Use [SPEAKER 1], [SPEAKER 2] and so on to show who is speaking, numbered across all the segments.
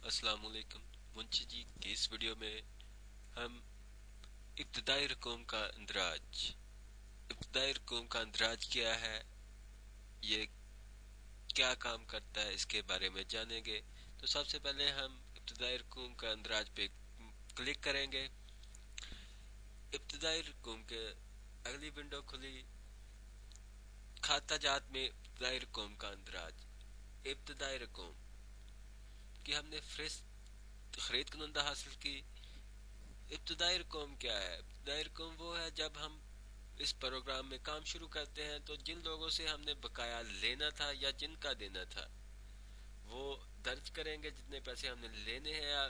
[SPEAKER 1] अस्सलाम वालेकुम। मुंशी जी की इस वीडियो में हम इब्तदाई रकूम का अंदराज क्या है, ये क्या काम करता है, इसके बारे में जानेंगे। तो सबसे पहले हम इब्तदाई रकूम का अंदराज पे क्लिक करेंगे। इब्तदाई रकूम के अगली विंडो खुली। खाता जात में इब्तदाई रकूम का अंदराज। इब्तदाई रकूम कि हमने खरीद कुनंदा हासिल की। इब्तदाई रकूम क्या है? इब्तदाई रकूम वो है जब हम इस प्रोग्राम में काम शुरू करते हैं तो जिन लोगों से हमने बकाया लेना था या जिनका देना था वो दर्ज करेंगे। जितने पैसे हमने लेने हैं या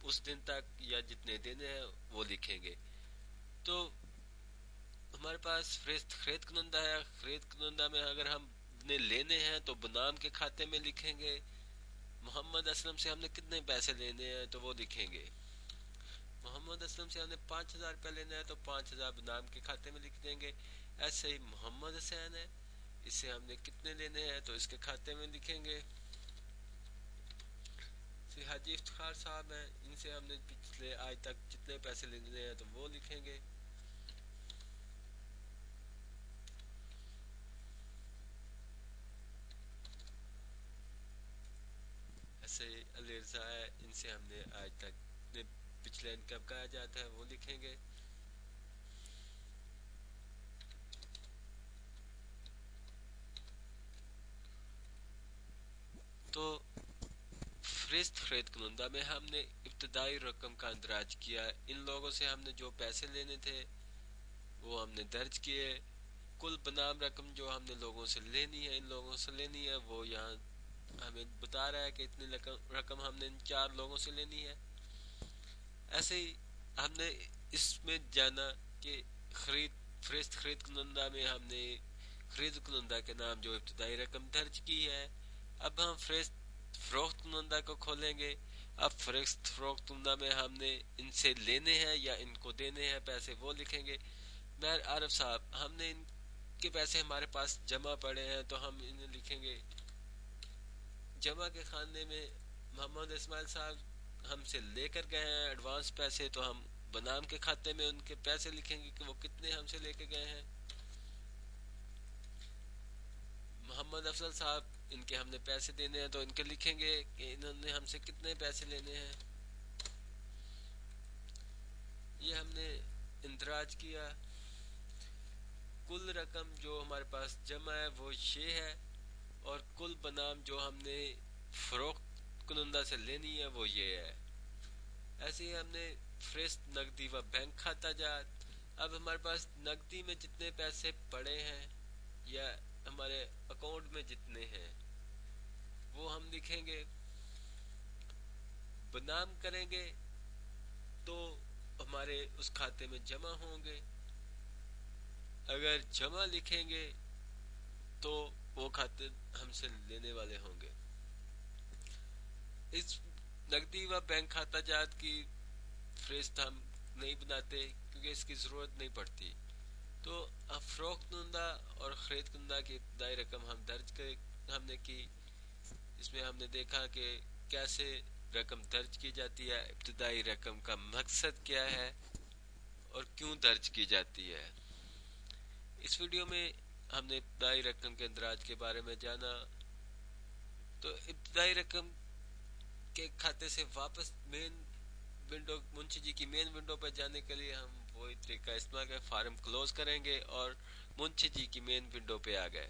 [SPEAKER 1] उस दिन तक या जितने देने हैं वो लिखेंगे। तो हमारे पास खरीद कुनंदा है। खरीद कुनंदा में अगर हमने लेने हैं तो बनाम के खाते में लिखेंगे। मोहम्मद असलम से हमने कितने पैसे लेने हैं तो वो लिखेंगे। मोहम्मद असलम से हमने 5,000 रुपये लेना है तो 5,000 बनाम के खाते में लिख देंगे। ऐसे ही मोहम्मद हुसैन है, इससे हमने कितने लेने हैं तो इसके खाते में लिखेंगे। हाजी इफ्तिखार साहब हैं, इनसे हमने पिछले आज तक जितने पैसे लेने हैं तो वो लिखेंगे। ऐसे अली रजा है, इनसे हमने आज तक पिछले इनकम कहा जाता है वो लिखेंगे। तो फरिस्त खरीद कुनंदा में हमने इब्तदाई रकम का अंदराज किया। इन लोगों से हमने जो पैसे लेने थे वो हमने दर्ज किए। कुल बनाम रकम जो हमने लोगों से लेनी है, इन लोगों से लेनी है, वो यहाँ हमें बता रहा है कि इतनी रकम हमने इन 4 लोगों से लेनी है। ऐसे ही हमने इसमें जाना कि फरिस्त खरीद कुनंदा में हमने खरीद कुनंदा के नाम जो इब्तदाई रकम दर्ज की है। अब हम फरोख्त कुनंदा को खोलेंगे। अब फरोख्त कुनंदा में हमने इनसे लेने हैं या इनको देने हैं पैसे वो लिखेंगे। मैर आरफ साहब, हमने इनके पैसे हमारे पास जमा पड़े हैं तो हम इन्हें लिखेंगे। जमा के खाने में मोहम्मद इस्माइल साहब हमसे लेकर गए हैं एडवांस पैसे, तो हम बनाम के खाते में उनके पैसे लिखेंगे कि वो कितने हमसे लेके गए हैं। मोहम्मद अफजल साहब, इनके हमने पैसे देने हैं तो इनके लिखेंगे कि इन्होंने हमसे कितने पैसे लेने हैं। ये हमने इंदराज किया। कुल रकम जो हमारे पास जमा है वो ये है और कुल बनाम जो हमने फरोख्त कुनंदा से लेनी है वो ये है। ऐसे ही हमने फरिस्त नकदी व बैंक खाता जात। अब हमारे पास नकदी में जितने पैसे पड़े हैं या हमारे अकाउंट में जितने हैं वो हम लिखेंगे। बनाम करेंगे तो हमारे उस खाते में जमा होंगे। अगर जमा लिखेंगे तो वो खाते हमसे लेने वाले होंगे। इस नकदी व बैंक खाता जात की फरिस्त हम नहीं बनाते क्योंकि इसकी ज़रूरत नहीं पड़ती। तो फरोख्त कुनंदा और खरीद कुनंदा की इब्तदाई रकम हम दर्ज कर हमने की। इसमें हमने देखा कि कैसे रकम दर्ज की जाती है, इब्तदाई रकम का मकसद क्या है और क्यों दर्ज की जाती है। इस वीडियो में हमने इब्तदाई रकम के अंदराज के बारे में जाना। तो इब्तदाई रकम के खाते से वापस मेन विंडो, मुंशी जी की मेन विंडो पर जाने के लिए हम वही तरीका इस्तेमाल कर फॉर्म क्लोज करेंगे और मुंशी जी की मेन विंडो पे आ गए।